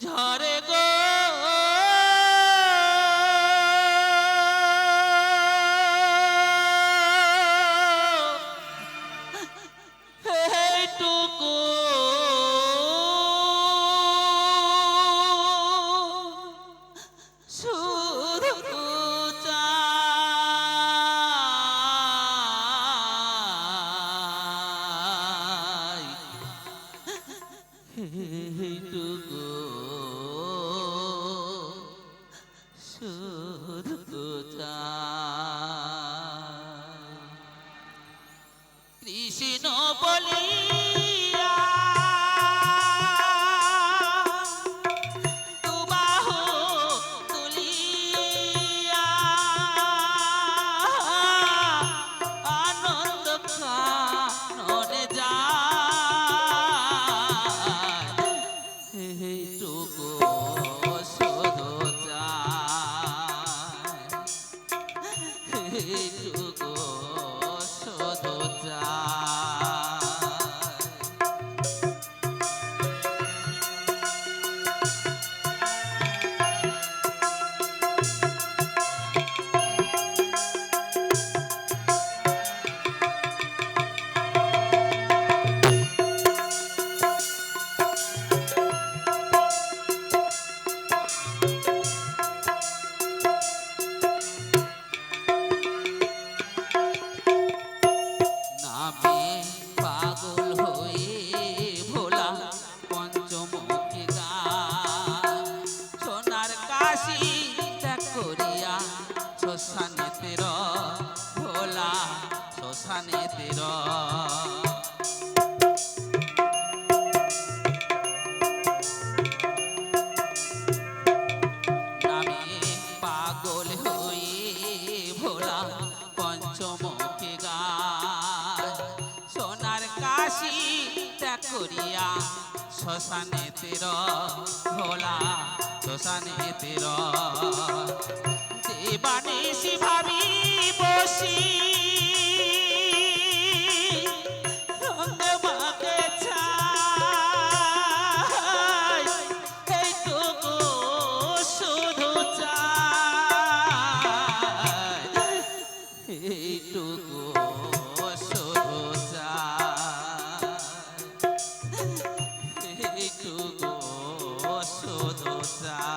ঝরে গো এইটুকু শুধু চাই এইটুকু শুধু চাই কৃষ্ণ বলিয়া দুবাহু তুলিয়া আনন্দ কাননে যায় এইটুকু শুধু চাই এইটুকু শুধু নামে পাগল হয়ে ভোলা পঞ্চমুখী গান সোনার কাশি ত্যাগ করিয়া শ্মশানেতে ভোলা শ্মশানেতে নামে পাগল হয়ে ভোলা পঞ্চমুখী গান সোনার কাশি ত্যাগ করিয়া শ্মশানেতে ভোলা শ্মশানেতে দেবানিশি ভাবি বসি রঙ্গমাকে চাই এইটুকু শুধু চাই এইটুকু শুধু চাই এইটুকু শুধু চাই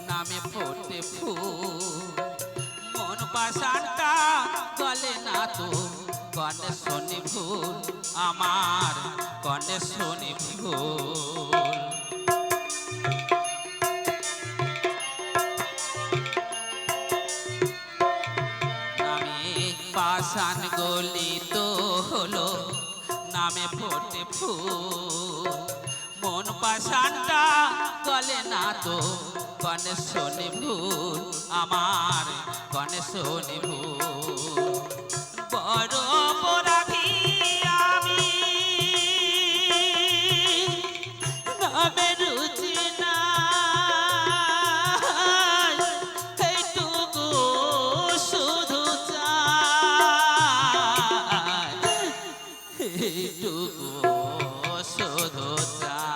নামে ফোটে ফুল মন পাশানটা গলে না তো কনে শনি ভুল আমার কনে শনি ভুল নামে পাশান গলিত হলো নামে ফোটে ফুল মন পাশানটা গলে না তো কনে শনি ভুল আমার কনে শনি ভুল বড় অপরাধী আমি নামে রুচি নাই এইটুকু শুধু চাই এইটুকু শুধু চাই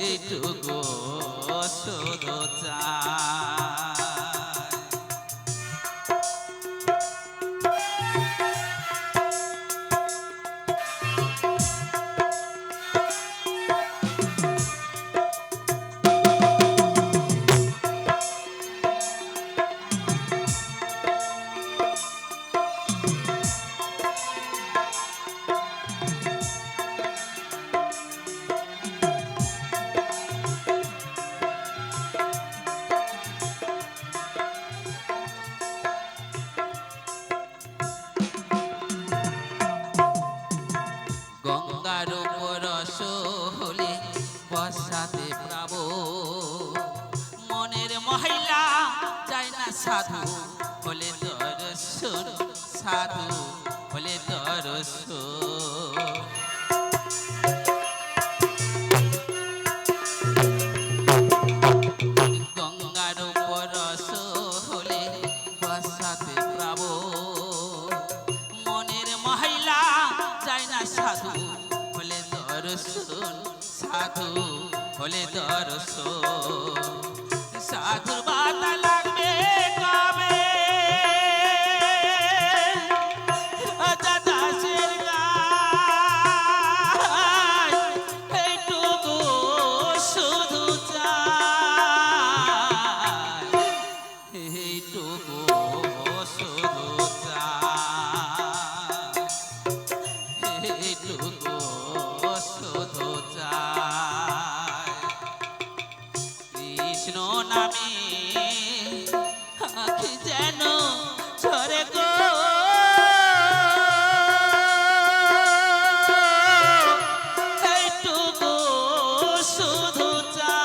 এইটুকু শুধু চাই গঙ্গার উপর হলে সাধু হলে দর্শ সাধুর বাতা লাগবে কবে রাজা দাসের গায় এইটুকু শুধু চাই এইটুকু শুধু চাই এইটুকু শুধু চাই কৃষ্ণ নামে আঁখি যেন ঝরে গো এইটুকু শুধু চাই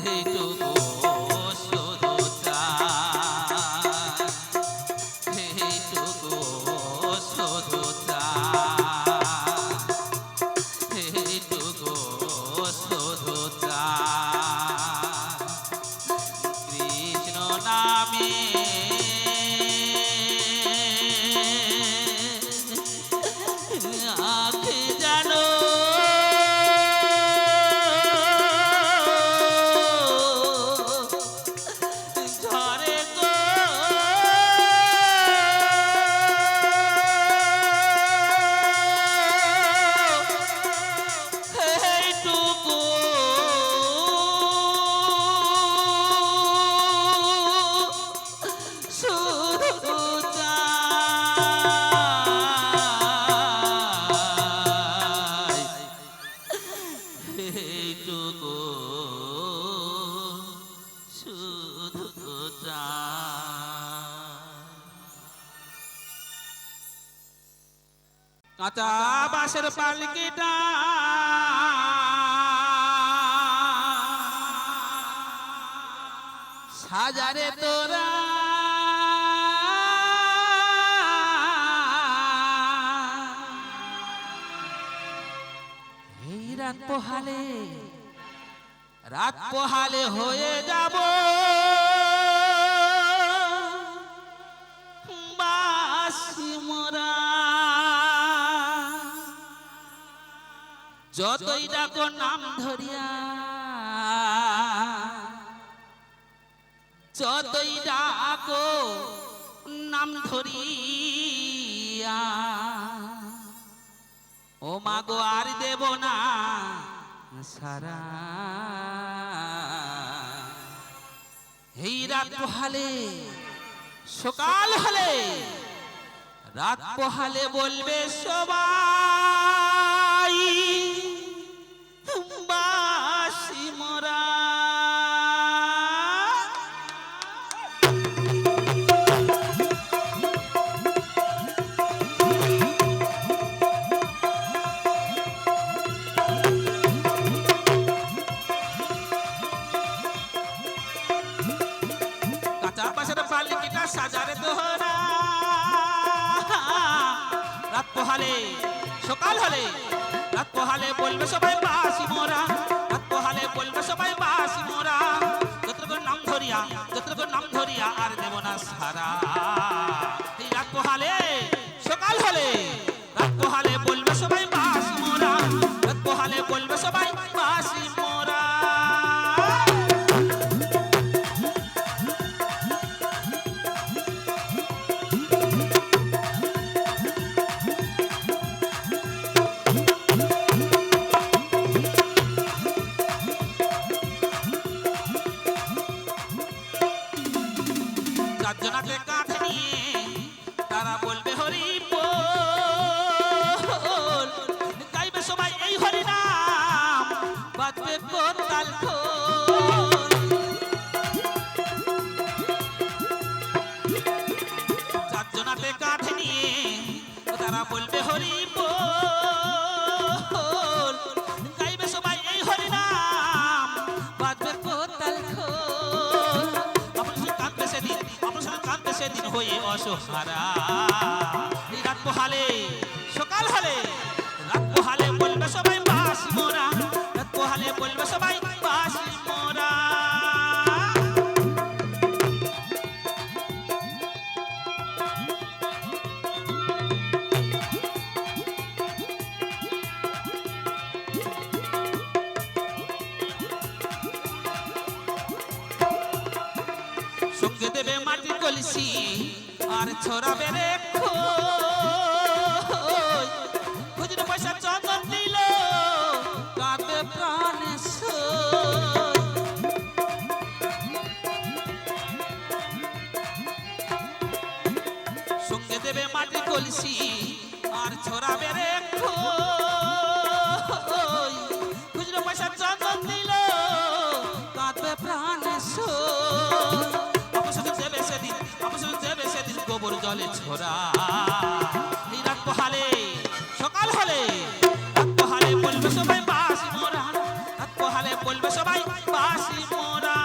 এইটুকু শুধু চাই এইটুকু শুধু চাই এইটুকু শুধু চাই কৃষ্ণ নামে আঁখি জানো ঝরে গো এইটুকু শুধু চাই এইটুকু শুধু চাই কাঁচা বাঁশের পালকিটা সাজারে তোরা এই রাত পোহালে হয়ে যাব বাসি মোরা যতই ডাকো নাম ধরিয়া যতই ডাকো নাম ধরিয়া ও মাগো আর দেব না সারা এই রাত পোহালে সকাল হলে রাত পোহালে বলবে সবাই বাসি মোরা সাজারে তোহরা রাত পোহালে সকাল হলে রাত পোহালে বলবে সবাই বাসি মোরা রাত পোহালে বলবে সবাই বাসি মোরা যতটুকু নাম ধরিয়া আর দেব না সারা এই রাত পোহালে সকাল হলে রাত পোহালে বলবে সবাই বাসি মোরা রাত পোহালে বলবে সবাই বাসি মোরা চারজনাকে কাঁধে নিয়ে তারা বলবে হরি বল গাইবে সবাই এই হরি নাম বাজবে কোতাল খোল চারজনাকে কাঁধে নিয়ে তারা বলবে হরি বল গাইবে সবাই এই হরি নাম বাজবে কোতাল খোল সেদিন হয়ে অসহারা এই রাত পোহালে সকাল হলে রাত পোহালে বলবে সবাই বাসি মোরা রাত পোহালে বলবে সবাই বাসি মোরা সঙ্গে দেবে মাটির কলসি আর ছড়াবে রে খুচরো পয়সা চন্দন দিল কাঁদবে প্রাণে সঙ্গে দেবে মাটির কলসি আর ছড়াবে রে খুচরো পয়সা চন্দন দিল কাঁদবে প্রাণে সেদিন গোবর জলে ছোড়া এই রাত পোহালে সকাল হলে রাত পোহালে বলবে সবাই বাসি মোরা রাত পোহালে বলবে সবাই বাসি মোরা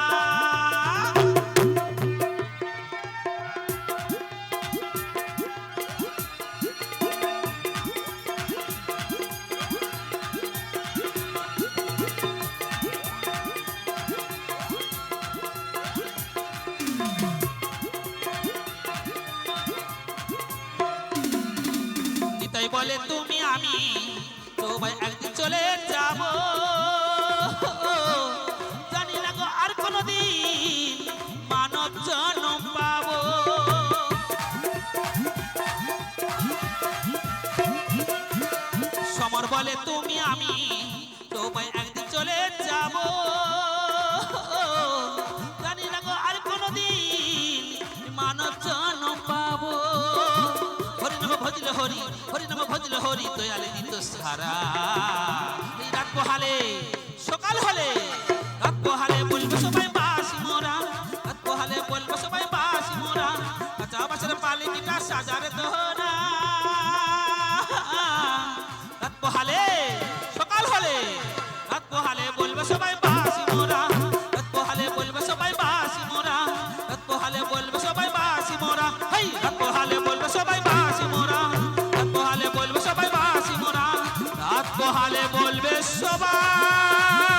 বলে তুমি আমি সবাই একদিন চলে যাব জানি না গো আর কোনদিন মানব জন্ম পাবো সমর বলে তুমি আমি সবাই একদিন চলে যাব জানি না গো আর কোনদিন মানব জন্ম পাবো হরি হরি নাম ভজলে হরি দয়ালে দিত সারা এই রাত পোহালে সকাল হলে রাত পোহালে বলবে সবাই বাসি মোরা রাত পোহালে বলবে সবাই বাসি মোরা কাঁচা বাসের পালিকিটা সাজারে দোহরা রাত পোহালে সকাল হলে রাত পোহালে বলবে সবাই বাসি মোরা রাত পোহালে বলবে সবাই বাসি মোরা রাত পোহালে বলবে সবাই বাসি মোরা হেই রাত পোহালে বলবে সবাই বাসি মোরা বলবে সবাই বাসি মোরা রাত পোহালে বলবে সবাই